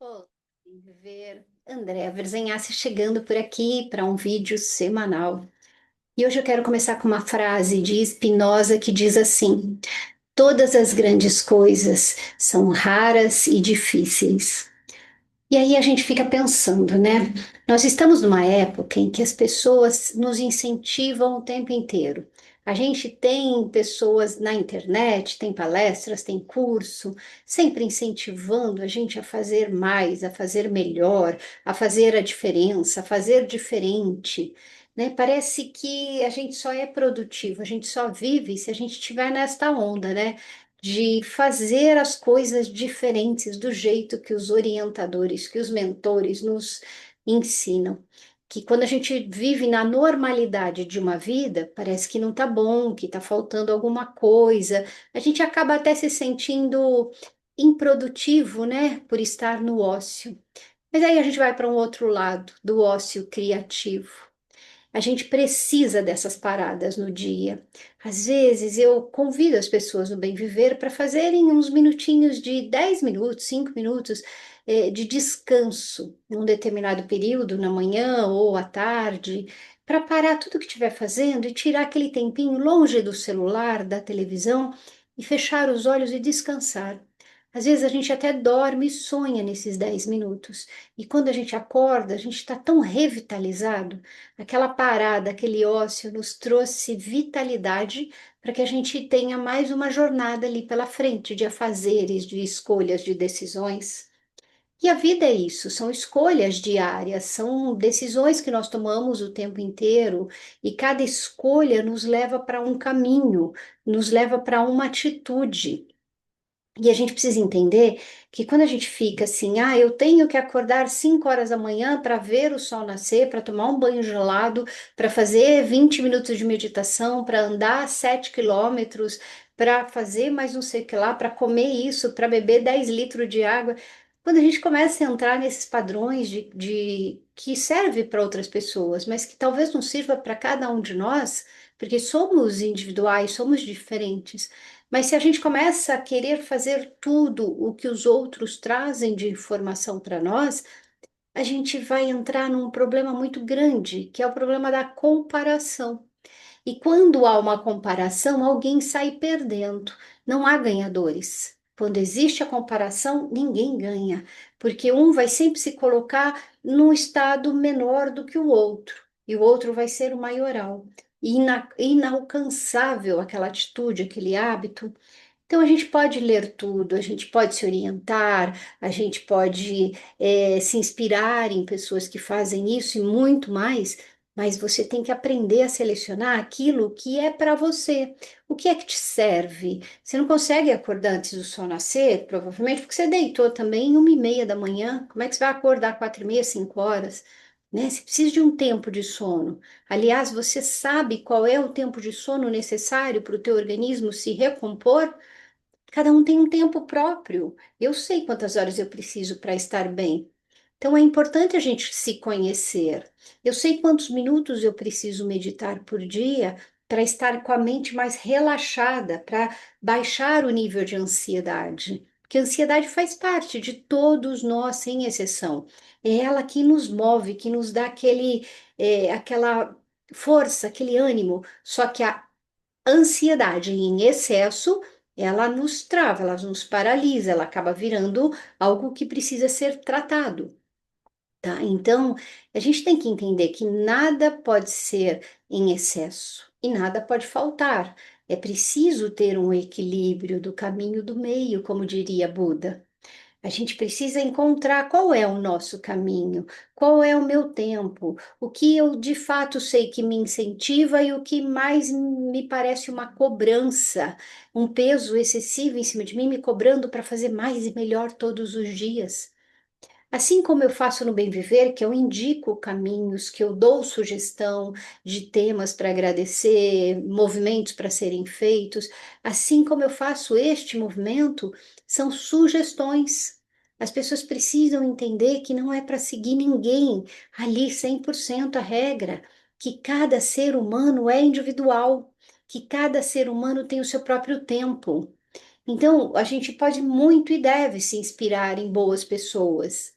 Olá, Viver. Andréa Verzenhassi chegando por aqui para um vídeo semanal. E hoje eu quero começar com uma frase de Spinoza que diz assim: todas as grandes coisas são raras e difíceis. E aí a gente fica pensando, né? Nós estamos numa época em que as pessoas nos incentivam o tempo inteiro. A gente tem pessoas na internet, tem palestras, tem curso, sempre incentivando a gente a fazer mais, a fazer melhor, a fazer a diferença, a fazer diferente, né? Parece que a gente só é produtivo, a gente só vive se a gente estiver nesta onda, né? De fazer as coisas diferentes do jeito que os orientadores, que os mentores nos ensinam. Que quando a gente vive na normalidade de uma vida, parece que não tá bom, que tá faltando alguma coisa. A gente acaba até se sentindo improdutivo, né, por estar no ócio. Mas aí a gente vai para um outro lado, do ócio criativo. A gente precisa dessas paradas no dia. Às vezes eu convido as pessoas no Bem Viver para fazerem uns minutinhos de 10 minutos, 5 minutos de descanso num determinado período, na manhã ou à tarde, para parar tudo que estiver fazendo e tirar aquele tempinho longe do celular, da televisão e fechar os olhos e descansar. Às vezes a gente até dorme e sonha nesses 10 minutos. E quando a gente acorda, a gente está tão revitalizado. Aquela parada, aquele ócio nos trouxe vitalidade para que a gente tenha mais uma jornada ali pela frente de afazeres, de escolhas, de decisões. E a vida é isso, são escolhas diárias, são decisões que nós tomamos o tempo inteiro e cada escolha nos leva para um caminho, nos leva para uma atitude. E a gente precisa entender que quando a gente fica assim, eu tenho que acordar 5 horas da manhã para ver o sol nascer, para tomar um banho gelado, para fazer 20 minutos de meditação, para andar 7 quilômetros, para fazer mais não sei o que lá, para comer isso, para beber 10 litros de água. Quando a gente começa a entrar nesses padrões de que serve para outras pessoas, mas que talvez não sirva para cada um de nós, porque somos individuais, somos diferentes. Mas se a gente começa a querer fazer tudo o que os outros trazem de informação para nós, a gente vai entrar num problema muito grande, que é o problema da comparação. E quando há uma comparação, alguém sai perdendo. Não há ganhadores. Quando existe a comparação, ninguém ganha, porque um vai sempre se colocar num estado menor do que o outro, e o outro vai ser o maioral. Inalcançável aquela atitude, aquele hábito. Então, a gente pode ler tudo, a gente pode se orientar, a gente pode se inspirar em pessoas que fazem isso e muito mais, mas você tem que aprender a selecionar aquilo que é para você. O que é que te serve? Você não consegue acordar antes do sol nascer, provavelmente, porque você deitou também 1h30 da manhã. Como é que você vai acordar 4h30, 5 horas? Né? Você precisa de um tempo de sono. Aliás, você sabe qual é o tempo de sono necessário para o teu organismo se recompor? Cada um tem um tempo próprio. Eu sei quantas horas eu preciso para estar bem. Então é importante a gente se conhecer. Eu sei quantos minutos eu preciso meditar por dia para estar com a mente mais relaxada, para baixar o nível de ansiedade. Porque a ansiedade faz parte de todos nós, sem exceção. É ela que nos move, que nos dá aquela força, aquele ânimo. Só que a ansiedade em excesso, ela nos trava, ela nos paralisa, ela acaba virando algo que precisa ser tratado, tá? Então, a gente tem que entender que nada pode ser em excesso e nada pode faltar. É preciso ter um equilíbrio do caminho do meio, como diria Buda. A gente precisa encontrar qual é o nosso caminho, qual é o meu tempo, o que eu de fato sei que me incentiva e o que mais me parece uma cobrança, um peso excessivo em cima de mim, me cobrando para fazer mais e melhor todos os dias. Assim como eu faço no Bem Viver, que eu indico caminhos, que eu dou sugestão de temas para agradecer, movimentos para serem feitos, assim como eu faço este movimento, são sugestões. As pessoas precisam entender que não é para seguir ninguém ali 100% a regra, que cada ser humano é individual, que cada ser humano tem o seu próprio tempo. Então, a gente pode muito e deve se inspirar em boas pessoas,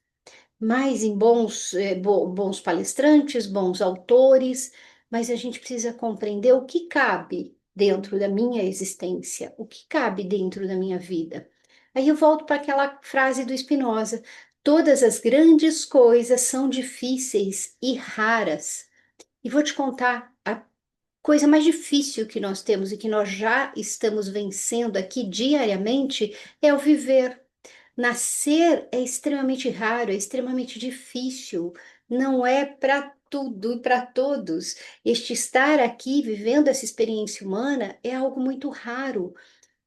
mais em bons palestrantes, bons autores, mas a gente precisa compreender o que cabe dentro da minha existência, o que cabe dentro da minha vida. Aí eu volto para aquela frase do Spinoza: todas as grandes coisas são difíceis e raras. E vou te contar a coisa mais difícil que nós temos e que nós já estamos vencendo aqui diariamente é o viver. Nascer é extremamente raro, é extremamente difícil, não é para tudo e para todos. Este estar aqui vivendo essa experiência humana é algo muito raro.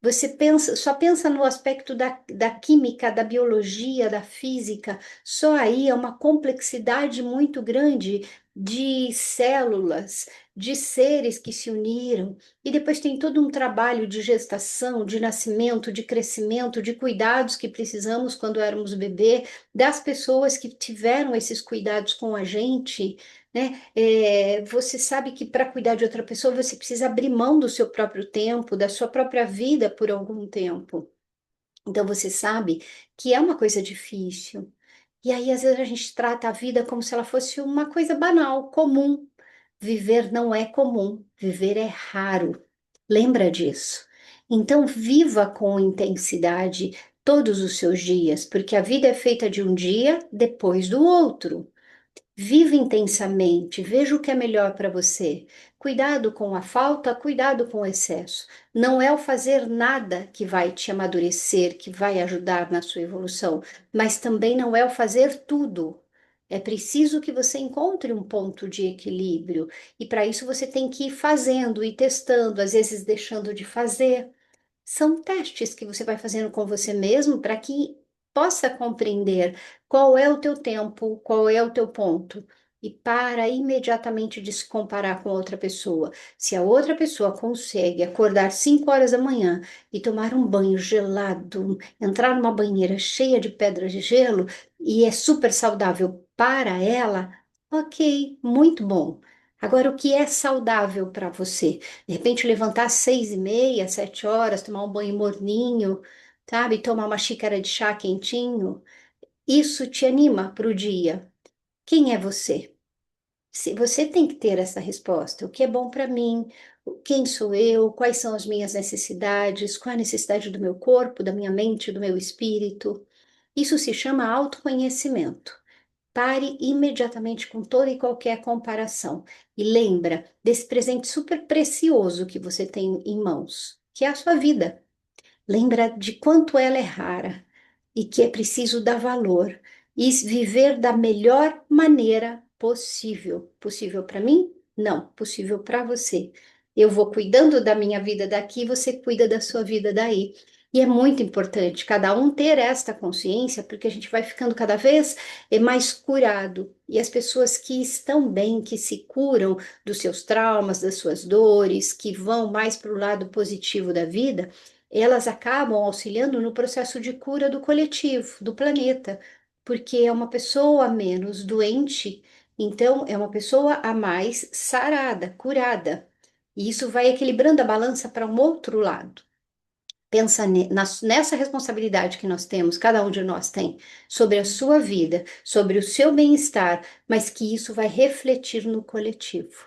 Você pensa, só pensa no aspecto da química, da biologia, da física, só aí é uma complexidade muito grande de células, de seres que se uniram, e depois tem todo um trabalho de gestação, de nascimento, de crescimento, de cuidados que precisamos quando éramos bebê, das pessoas que tiveram esses cuidados com a gente, né? Você sabe que para cuidar de outra pessoa você precisa abrir mão do seu próprio tempo, da sua própria vida por algum tempo. Então você sabe que é uma coisa difícil. E aí, às vezes, a gente trata a vida como se ela fosse uma coisa banal, comum. Viver não é comum, viver é raro. Lembra disso? Então, viva com intensidade todos os seus dias, porque a vida é feita de um dia depois do outro. Viva intensamente, veja o que é melhor para você. Cuidado com a falta, cuidado com o excesso. Não é o fazer nada que vai te amadurecer, que vai ajudar na sua evolução, mas também não é o fazer tudo. É preciso que você encontre um ponto de equilíbrio, e para isso você tem que ir fazendo e testando, às vezes deixando de fazer. São testes que você vai fazendo com você mesmo para que possa compreender qual é o teu tempo, qual é o teu ponto. E para imediatamente de se comparar com outra pessoa. Se a outra pessoa consegue acordar 5 horas da manhã e tomar um banho gelado, entrar numa banheira cheia de pedras de gelo e é super saudável para ela, ok, muito bom. Agora, o que é saudável para você? De repente, levantar às 6h30, 7 horas, tomar um banho morninho, sabe? Tomar uma xícara de chá quentinho. Isso te anima para o dia. Quem é você? Se você tem que ter essa resposta. O que é bom para mim? Quem sou eu? Quais são as minhas necessidades? Qual é a necessidade do meu corpo, da minha mente, do meu espírito? Isso se chama autoconhecimento. Pare imediatamente com toda e qualquer comparação. E lembra desse presente super precioso que você tem em mãos, que é a sua vida. Lembra de quanto ela é rara e que é preciso dar valor e viver da melhor maneira possível. Possível para mim? Não, possível para você. Eu vou cuidando da minha vida daqui, você cuida da sua vida daí. E é muito importante cada um ter esta consciência, porque a gente vai ficando cada vez mais curado. E as pessoas que estão bem, que se curam dos seus traumas, das suas dores, que vão mais para o lado positivo da vida, elas acabam auxiliando no processo de cura do coletivo, do planeta, porque é uma pessoa menos doente, então é uma pessoa a mais sarada, curada. E isso vai equilibrando a balança para um outro lado. Pensa nessa responsabilidade que nós temos, cada um de nós tem, sobre a sua vida, sobre o seu bem-estar, mas que isso vai refletir no coletivo,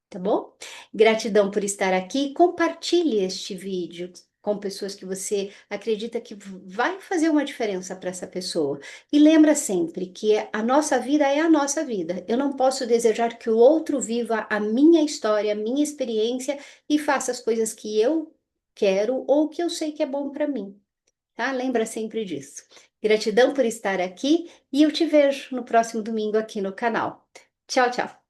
tá bom? Gratidão por estar aqui. Compartilhe este vídeo com pessoas que você acredita que vai fazer uma diferença para essa pessoa. E lembra sempre que a nossa vida é a nossa vida. Eu não posso desejar que o outro viva a minha história, a minha experiência e faça as coisas que eu quero ou que eu sei que é bom para mim, tá? Lembra sempre disso. Gratidão por estar aqui e eu te vejo no próximo domingo aqui no canal. Tchau, tchau.